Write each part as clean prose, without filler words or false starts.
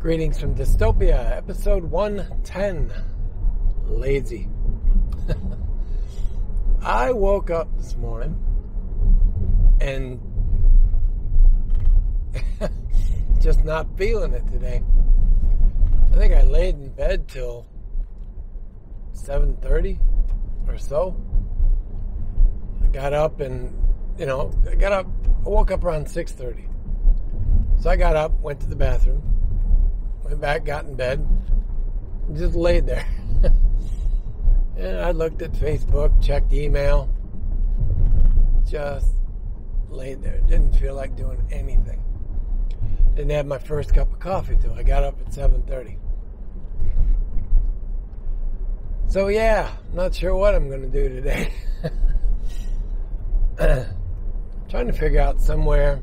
Greetings from Dystopia, episode 110, Lazy. I woke up this morning and just not feeling it today. I think I laid in bed till 7:30 or so. I got up and, I woke up around 6:30. So I got up, went to the bathroom, went back, got in bed, and just laid there. And I looked at Facebook, checked email, just laid there. Didn't feel like doing anything. Didn't have my first cup of coffee till I got up at 7:30. So yeah, not sure what I'm going to do today. Trying to figure out somewhere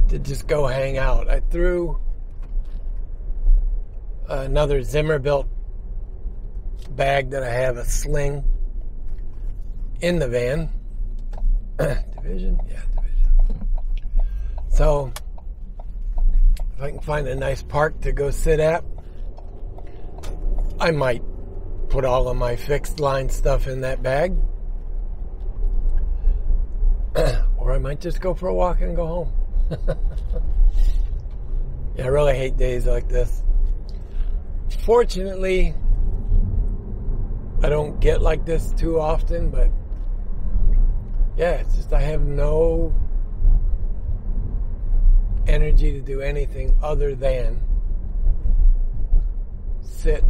to just go hang out. I threw another Zimmer built bag that I have, a sling, in the van. Division? Yeah, Division. So, if I can find a nice park to go sit at, I might put all of my fixed line stuff in that bag. Or I might just go for a walk and go home. Yeah, I really hate days like this. Fortunately, I don't get like this too often, but yeah, it's just I have no energy to do anything other than sit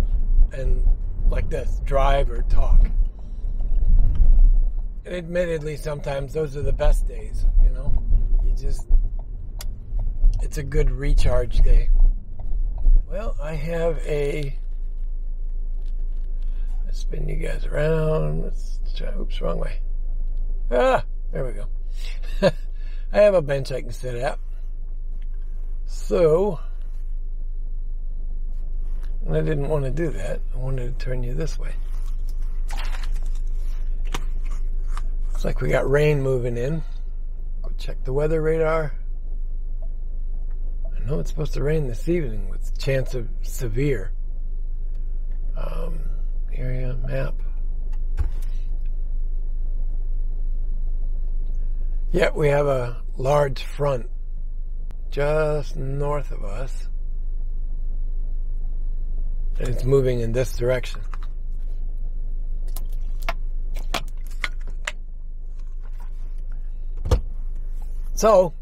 and like this, drive or talk. And admittedly, sometimes those are the best days, it's a good recharge day. Well, I have let's spin you guys around. Let's try, oops, wrong way. There we go. I have a bench I can sit at. So, I didn't want to do that. I wanted to turn you this way. Looks like we got rain moving in. Go check the weather radar. I know it's supposed to rain this evening with a chance of severe. Area map. Yeah, we have a large front just north of us. And it's moving in this direction. So,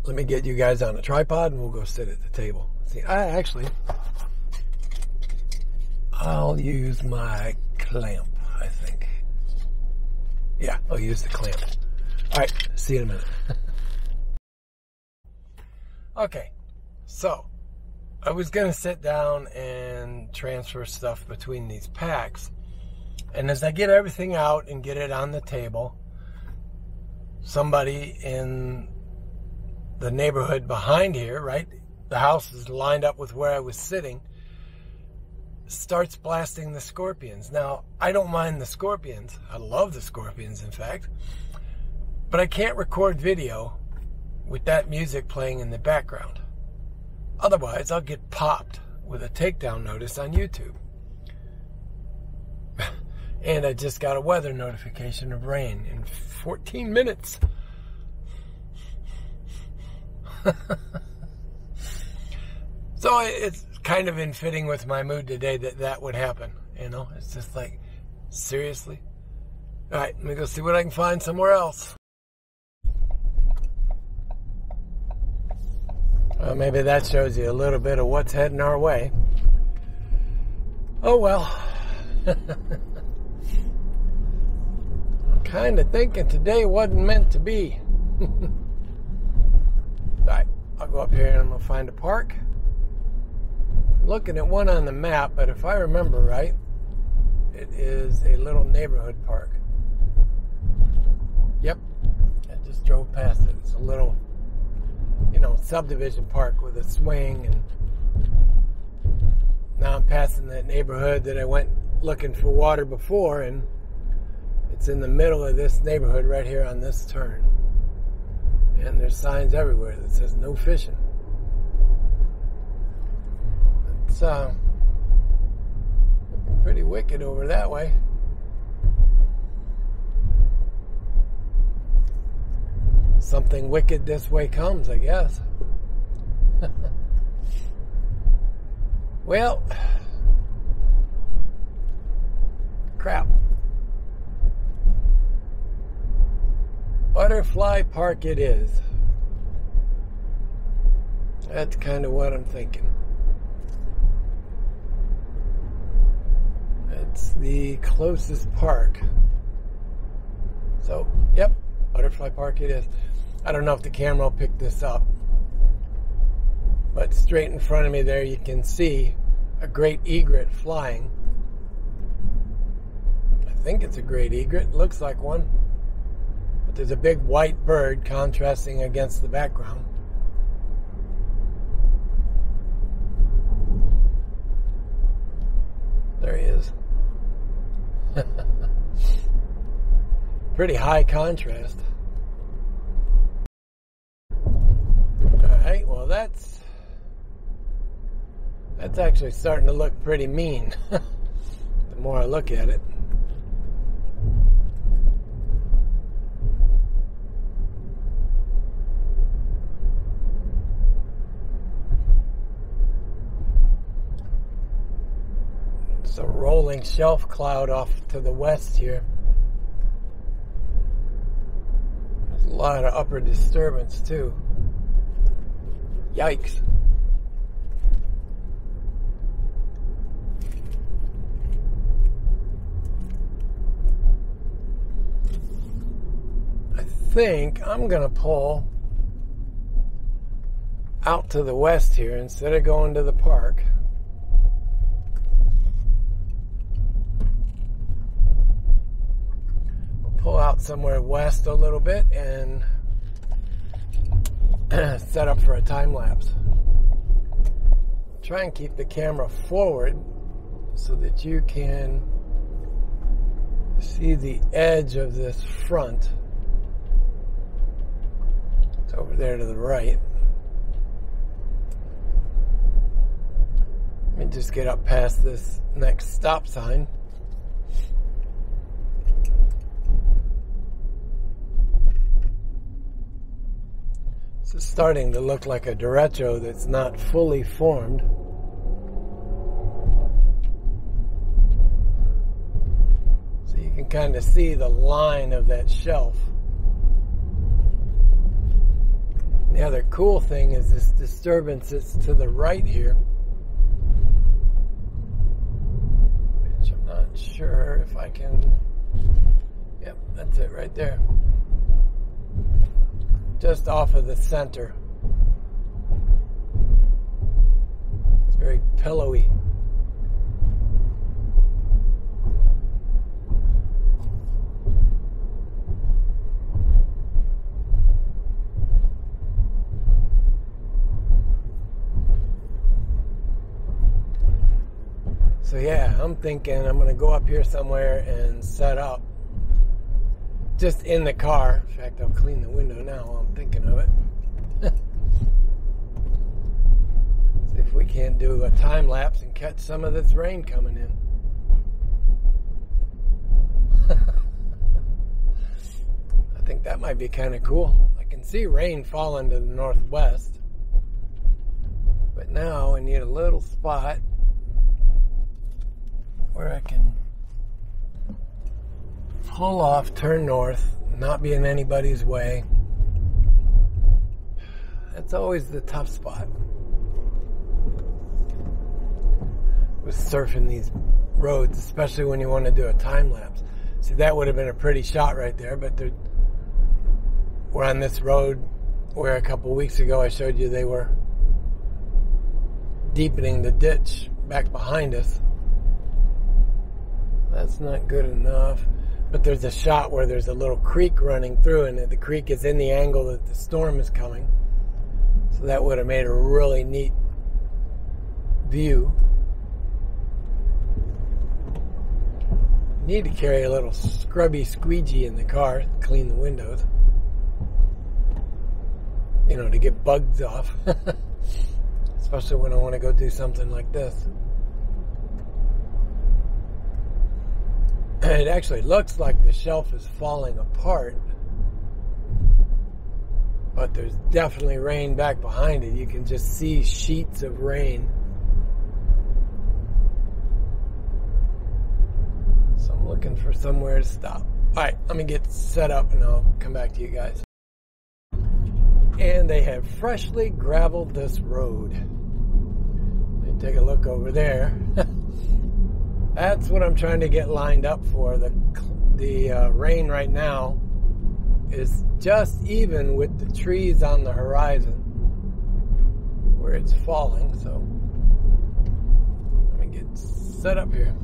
let me get you guys on a tripod and we'll go sit at the table. See, I'll use my clamp, I think. Yeah, I'll use the clamp. All right, see you in a minute. Okay, so I was going to sit down and transfer stuff between these packs. And as I get everything out and get it on the table, somebody in the neighborhood behind here, right? The house is lined up with where I was sitting, starts blasting the Scorpions. Now, I don't mind the Scorpions. I love the Scorpions, in fact. But I can't record video with that music playing in the background. Otherwise, I'll get popped with a takedown notice on YouTube. And I just got a weather notification of rain in 14 minutes. So it's kind of in fitting with my mood today that would happen. It's just like, seriously? All right, let me go see what I can find somewhere else. Well, maybe that shows you a little bit of what's heading our way. Oh, well. I'm kind of thinking today wasn't meant to be. Alright, I'll go up here and I'm going to find a park. I'm looking at one on the map, but if I remember right, it is a little neighborhood park. Yep, I just drove past it. It's a little, subdivision park with a swing, and now I'm passing that neighborhood that I went looking for water before, and it's in the middle of this neighborhood right here on this turn. And there's signs everywhere that says no fishing. It's pretty wicked over that way. Something wicked this way comes, I guess. Well, crap. Butterfly Park it is. That's kind of what I'm thinking. It's the closest park. So, yep, Butterfly Park it is. I don't know if the camera will pick this up, but straight in front of me there you can see a great egret flying. I think it's a great egret. Looks like one. But there's a big white bird contrasting against the background. There he is. Pretty high contrast. Alright, well that's actually starting to look pretty mean the more I look at it. It's a rolling shelf cloud off to the west here. There's a lot of upper disturbance too. Yikes. I think I'm going to pull out to the west here instead of going to the park. We'll pull out somewhere west a little bit and set up for a time lapse. Try and keep the camera forward so that you can see the edge of this front. It's over there to the right. Let me just get up past this next stop sign. This is starting to look like a derecho that's not fully formed. So you can kind of see the line of that shelf. The other cool thing is this disturbance that's to the right here, which I'm not sure if I can. Yep, that's it right there. Just off of the center. It's very pillowy. So yeah, I'm thinking I'm going to go up here somewhere and set up just in the car. In fact, I'll clean the window now while I'm thinking of it. See if we can't do a time lapse and catch some of this rain coming in. I think that might be kind of cool. I can see rain falling to the northwest. But now I need a little spot where I can pull off, turn north, not be in anybody's way. That's always the tough spot with surfing these roads, especially when you want to do a time lapse. See, that would have been a pretty shot right there, but we're on this road where a couple weeks ago I showed you they were deepening the ditch back behind us. That's not good enough. But there's a shot where there's a little creek running through, and the creek is in the angle that the storm is coming. So that would have made a really neat view. Need to carry a little scrubby squeegee in the car to clean the windows. to get bugs off. Especially when I want to go do something like this. It actually looks like the shelf is falling apart, but there's definitely rain back behind it. You can just see sheets of rain. So I'm looking for somewhere to stop. Alright, let me get set up and I'll come back to you guys. And they have freshly graveled this road. Let me take a look over there. That's what I'm trying to get lined up for. The rain right now is just even with the trees on the horizon where it's falling. So let me get set up here.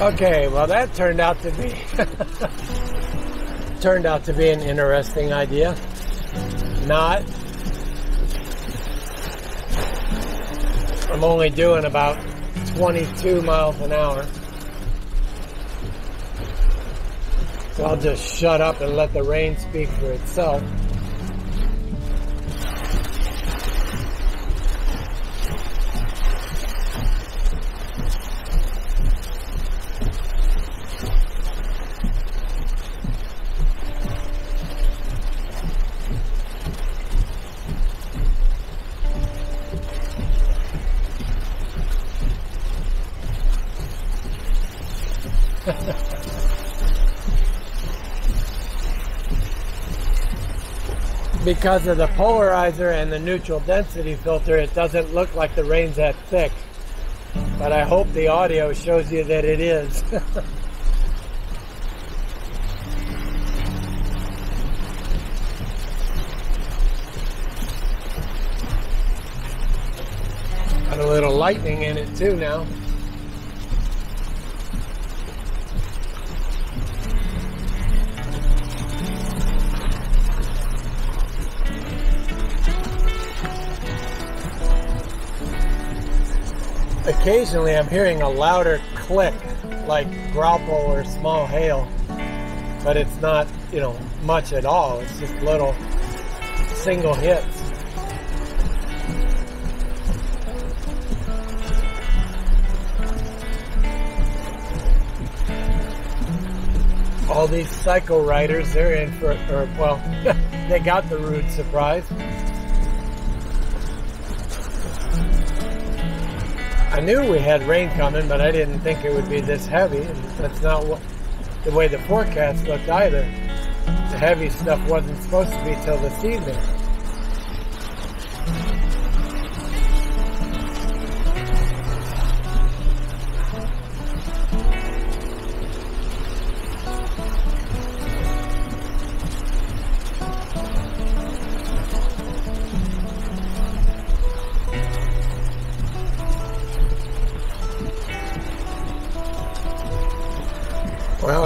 Okay, well that turned out to be an interesting idea. Not. I'm only doing about 22 miles an hour. So I'll just shut up and let the rain speak for itself. Because of the polarizer and the neutral density filter, it doesn't look like the rain's that thick. But I hope the audio shows you that it is. Got a little lightning in it too now. Occasionally I'm hearing a louder click like grapple or small hail, but it's not, much at all. It's just little single hits. All these cycle riders, they're in for, they got the rude surprise. I knew we had rain coming, but I didn't think it would be this heavy. And that's not the way the forecast looked either. The heavy stuff wasn't supposed to be till this evening.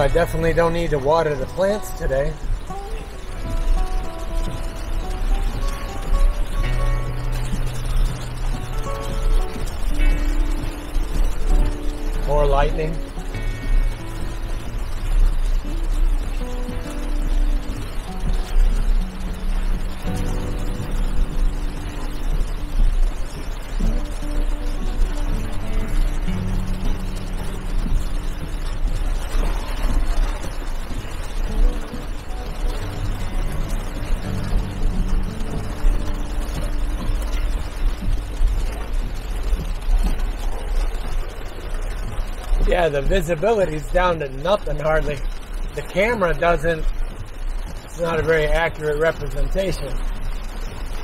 I definitely don't need to water the plants today. More lightning. Yeah, the visibility's down to nothing hardly. The camera doesn't, it's not a very accurate representation.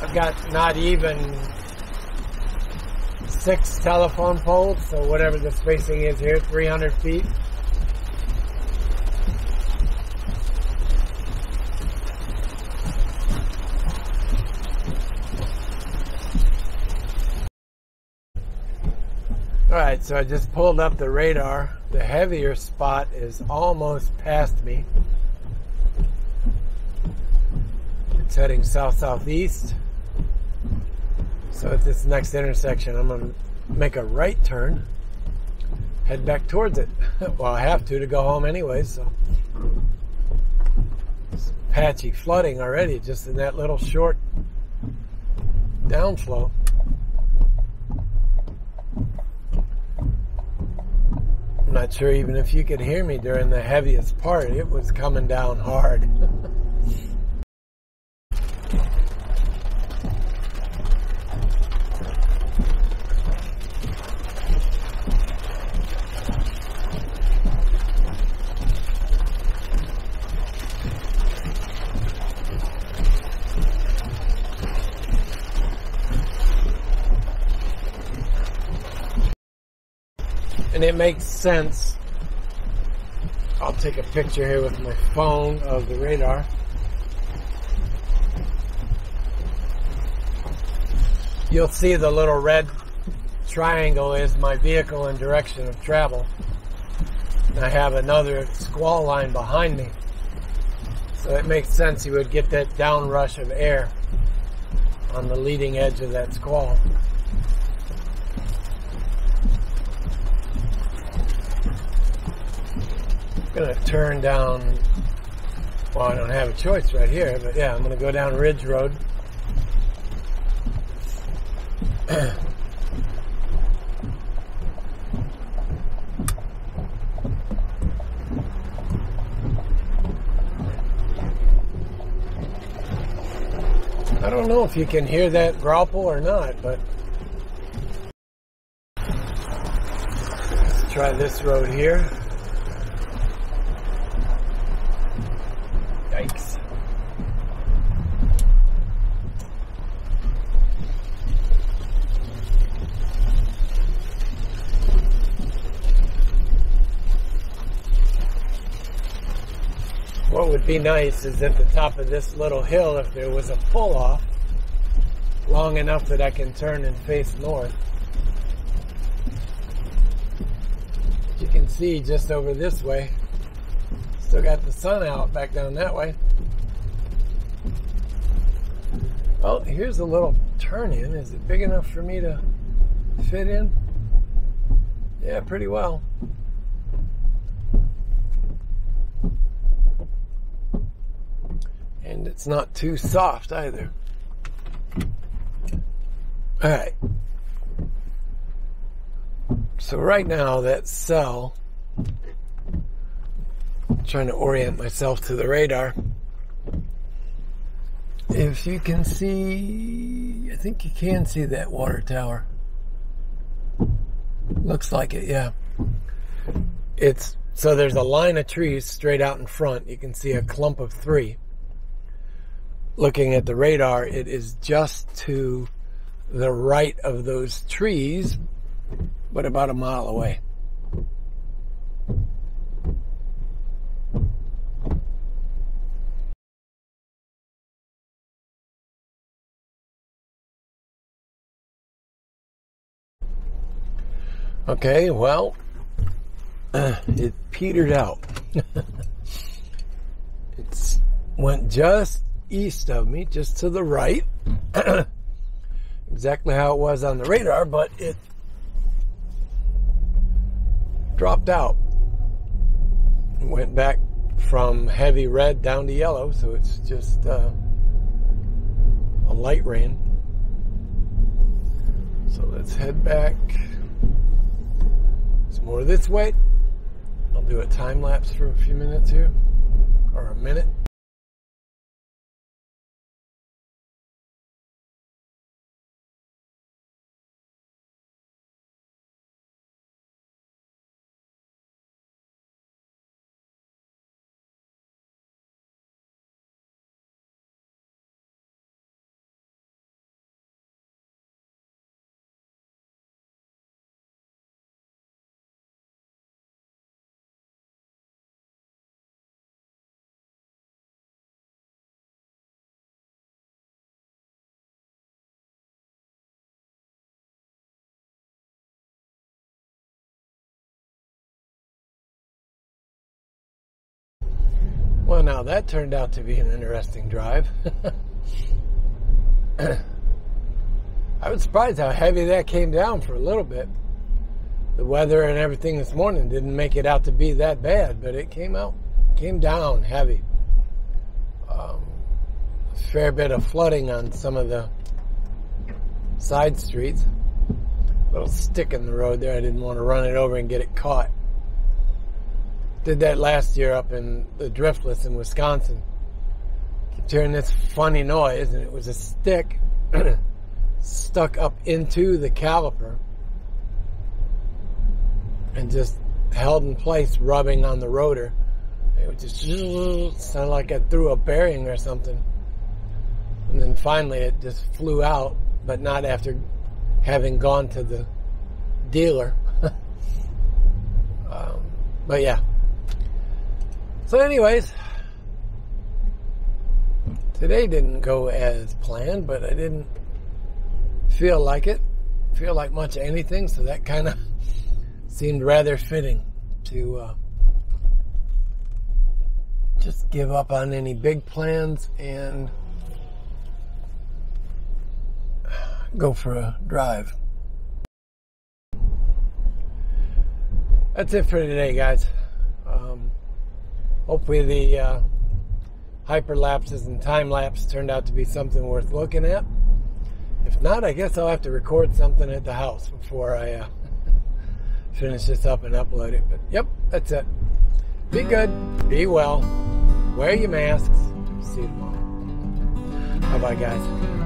I've got not even 6 telephone poles, so whatever the spacing is here, 300 feet. Alright, so I just pulled up the radar. The heavier spot is almost past me. It's heading south-southeast. So at this next intersection, I'm going to make a right turn, head back towards it. Well, I have to go home anyway, so. It's patchy flooding already, just in that little short downflow. I'm not sure even if you could hear me during the heaviest part. It was coming down hard. And it makes sense. I'll take a picture here with my phone of the radar. You'll see the little red triangle is my vehicle and direction of travel. And I have another squall line behind me. So it makes sense you would get that downrush of air on the leading edge of that squall. I'm going to turn down, well, I don't have a choice right here, but yeah, I'm going to go down Ridge Road. I don't know if you can hear that grapple or not, but let's try this road here. Yikes. What would be nice is at the top of this little hill, if there was a pull-off long enough that I can turn and face north. You can see just over this way. Still got the sun out back down that way. Well, here's a little turn in. Is it big enough for me to fit in? Yeah, pretty well. And it's not too soft either. Alright. So right now that cell, trying to orient myself to the radar. If you can see, I think you can see that water tower. Looks like it, yeah. So there's a line of trees straight out in front. You can see a clump of 3. Looking at the radar, it is just to the right of those trees, but about a mile away. Okay, well, it petered out. It went just east of me, just to the right. Exactly how it was on the radar, but it dropped out. It went back from heavy red down to yellow, so it's just a light rain. So let's head back. It's more this way. I'll do a time lapse for a few minutes here, or a minute. Well, now that turned out to be an interesting drive. I was surprised how heavy that came down for a little bit. The weather and everything this morning didn't make it out to be that bad, but it came down heavy. A fair bit of flooding on some of the side streets. A little stick in the road there. I didn't want to run it over and get it caught. Did that last year up in the Driftless in Wisconsin. Kept hearing this funny noise, and it was a stick stuck up into the caliper and just held in place, rubbing on the rotor. It would just sound like I threw a bearing or something. And then finally it just flew out, but not after having gone to the dealer. But yeah. So anyways, today didn't go as planned, but I didn't feel like much of anything, so that kind of seemed rather fitting to just give up on any big plans and go for a drive. That's it for today, guys. Hopefully the hyperlapses and time lapse turned out to be something worth looking at. If not, I guess I'll have to record something at the house before I finish this up and upload it. But yep, that's it. Be good, be well, wear your masks. See you tomorrow. Bye-bye, guys.